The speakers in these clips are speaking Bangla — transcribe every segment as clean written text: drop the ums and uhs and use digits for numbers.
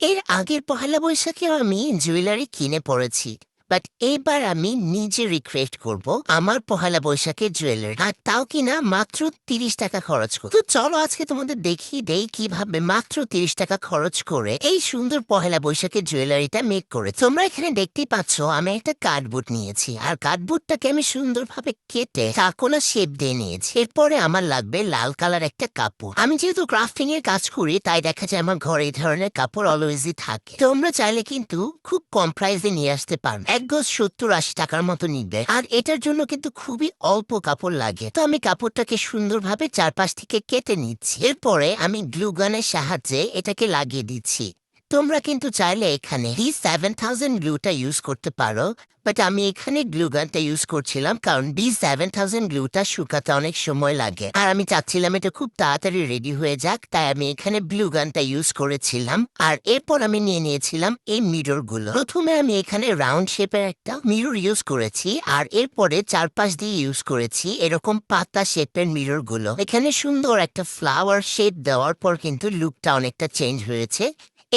এর আগের পহেলা বৈশাখেও আমি জুয়েলারি কিনে পড়েছি, বাট এবার আমি নিজে রিক্রিয়েট করব আমার পহেলা বৈশাখের জুয়েলারি, আর তাও কিনা মাত্র 30 টাকা খরচ করে। তো চলো আজকে তোমাদের দেখিয়ে দেই কিভাবে মাত্র 30 টাকা খরচ করে এই সুন্দর পহেলা বৈশাখের জুয়েলারিটা মেক করে। তোমরা এখানে দেখতেই পাচ্ছ আমি একটা কার্ডবোর্ড নিয়েছি, আর কার্ডবোর্ডটাকে আমি সুন্দরভাবে কেটে চারকোনা শেপ দিয়ে নিয়েছি। এরপরে আমার লাগবে লাল কালার একটা কাপড়। আমি যেহেতু ক্রাফটিং এর কাজ করি তাই দেখা যায় আমার ঘরে এই ধরনের কাপড় অলওয়েজই থাকে। তোমরা চাইলে কিন্তু খুব কম প্রাইসে নিয়ে আসতে পারো, এক গজ 70-80 টাকার মতো নিবে, আর এটার জন্য কিন্তু খুবই অল্প কাপড় লাগে। তো আমি কাপড়টাকে সুন্দরভাবে চারপাশ থেকে কেটে নিচ্ছি। এরপরে আমি গ্লু গানের সাহায্যে এটাকে লাগিয়ে দিচ্ছি। তোমরা কিন্তু চাইলে এখানে B7000 গ্লুটা ইউজ করতে পারো, বাট আমি এখানে গ্লু গানটা ইউজ করছিলাম কারণ B7000 গ্লুটা শুকাতে অনেক সময় লাগে, আর আমি চাচ্ছিলাম এটা খুব তাড়াতাড়ি রেডি হয়ে যাক, তাই আমি এখানে গ্লু গানটা ইউজ করেছিলাম। আর এরপর আমি নিয়ে নিয়েছিলাম এই মিরর গুলো। প্রথমে আমি এখানে রাউন্ড শেপের একটা মিরর ইউজ করেছি, আর এরপরে চারপাশ দিয়ে ইউজ করেছি এরকম পাতা শেপের মিরর গুলো। এখানে সুন্দর একটা ফ্লাওয়ার শেপ দেওয়ার পর কিন্তু লুকটা অনেকটা চেঞ্জ হয়েছে।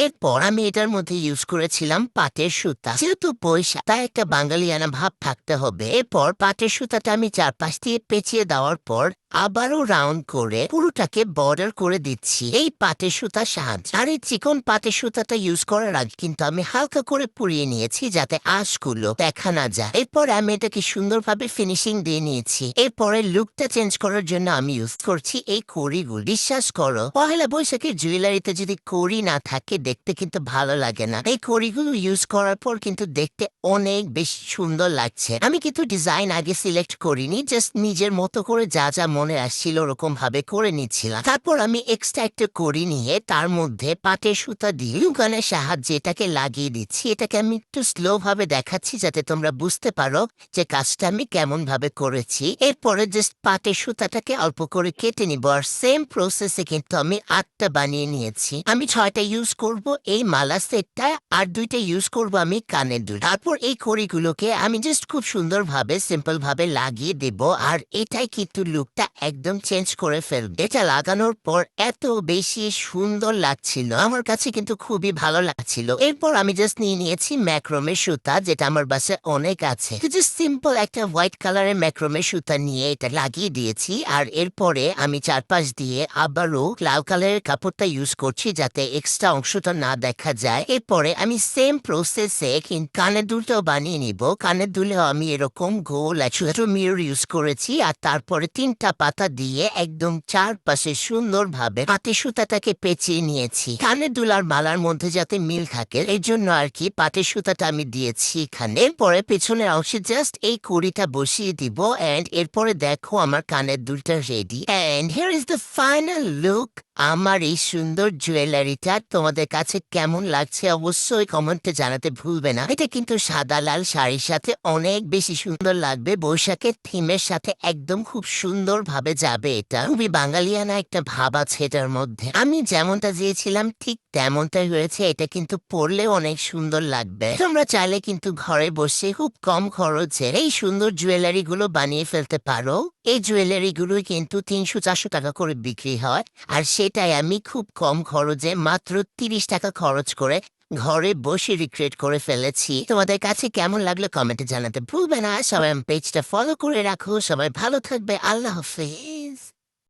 এরপর আমি এটার মধ্যে ইউজ করেছিলাম পাটের সুতা, যেহেতু বৈশাখ তাই একটা বাঙালিয়ানা ভাব থাকতে হবে। এরপর পাটের সুতাটা আমি চারপাশ দিয়ে পেঁচিয়ে দেওয়ার পর আবারও রাউন্ড করে পুরোটাকে বর্ডার করে দিচ্ছি এই পাটের সুতার সাহায্যে। আর এই চিকন পাটের সুতাটা ইউজ করার আগে কিন্তু আমি হালকা করে পুড়িয়ে নিয়েছি যাতে আঁশগুলো দেখা না যায়। এরপর আমি এটাকে সুন্দরভাবে ফিনিশিং দিয়ে নিয়েছি। এরপরে লুকটা চেঞ্জ করার জন্য আমি ইউজ করছি এই কড়িগুলো। বিশ্বাস করো পহেলা বৈশাখের জুয়েলারিতে যদি কড়ি না থাকে দেখতে কিন্তু ভালো লাগে না। এই কড়িগুলো ইউজ করার পর কিন্তু দেখতে অনেক বেশি সুন্দর লাগছে। আমি কিন্তু ডিজাইন আগে সিলেক্ট করিনি, জাস্ট নিজের মতো করে যা যা মনে আসছিল ওরকম ভাবে করে নিচ্ছিলাম। তারপর আমি এক্সট্রা একটা কড়ি নিয়ে তার মধ্যে পাটের সুতা দিয়ে গানের সাহায্যে এটাকে লাগিয়ে দিচ্ছি। এটাকে আমি একটু স্লো ভাবে দেখাচ্ছি যাতে তোমরা বুঝতে পারো যে কাজটা আমি কেমন ভাবে করেছি। এরপরে জাস্ট পাটের সুতাটাকে অল্প করে কেটে নিব, আর সেম প্রসেসে কিন্তু আমি 8টা বানিয়ে নিয়েছি। আমি 6টা ইউজ করব এই মালা সেটটা, আর 2টা ইউজ করব আমি কানের দুল। তারপর এই কড়িগুলোকে আমি জাস্ট খুব সুন্দরভাবে সিম্পল ভাবে লাগিয়ে দেব, আর এটাই কিন্তু লুকটা একদম চেঞ্জ করে ফেলবে। এটা লাগানোর পর এত বেশি সুন্দর লাগছিল, আমার কাছে কিন্তু খুবই ভালো লাগছিল। এরপর আমি জাস্ট নিয়ে নিয়েছি ম্যাক্রোমে সুতা, যেটা আমার বাসায় অনেক আছে। জাস্ট সিম্পল একটা হোয়াইট কালারের ম্যাক্রোমে সুতা নিয়ে এটা লাগিয়ে দিয়েছি, আর এরপরে আমি চারপাশ দিয়ে আবারও লাল কালারের কাপড়টা ইউজ করছি যাতে এক্সট্রা অংশটা না দেখা যায়। এরপরে আমি সেম প্রসেসে কানের দুলটাও বানিয়ে নিব। কানের দুলেও আমি এরকম গোল ছোট মিরর ইউজ করেছি, আর তারপরে 3টা পাতা দিয়ে একদম চারপাশে সুন্দরভাবে পাটের সুতাটাকে পেঁচিয়ে নিয়েছি কানের দুল আর মালার মধ্যে যাতে মিল থাকে এই জন্য আর কি পাটের সুতাটা আমি দিয়েছি এখানে। এরপরে পেছনের অংশে জাস্ট এই কড়িটা বসিয়ে দিব, এন্ড এরপরে দেখো আমার কানের দুলটা ready, and here is the final look. আমার এই সুন্দর জুয়েলারিটা তোমাদের কাছে কেমন লাগছে অবশ্যই কমেন্টে জানাতে ভুলবে না। এটা কিন্তু সাদা লাল শাড়ির সাথে অনেক বেশি সুন্দর লাগবে, বৈশাখের থিমের সাথে একদম খুব সুন্দর ভাবে যাবে। এটা খুবই বাঙালিয়ানা একটা ভাব আছে এটার মধ্যে। আমি যেমনটা চেয়েছিলাম ঠিক তেমনটাই হয়েছে। এটা কিন্তু পরলেও অনেক সুন্দর লাগবে। তোমরা চাইলে কিন্তু ঘরে বসে খুব কম খরচে এই সুন্দর জুয়েলারি গুলো বানিয়ে ফেলতে পারো। এই জুয়েলারি গুলো কিন্তু 300-400 টাকা করে বিক্রি হয়, আর সেটাই আমি খুব কম খরচে মাত্র 30 টাকা খরচ করে ঘরে বসে রিক্রিয়েট করে ফেলেছি। তোমাদের কাছে কেমন লাগলো কমেন্টে জানাতে ভুলবে না। সবাই পেজটা ফলো করে রাখো। সবাই ভালো থাকবে। আল্লাহ হাফেজ।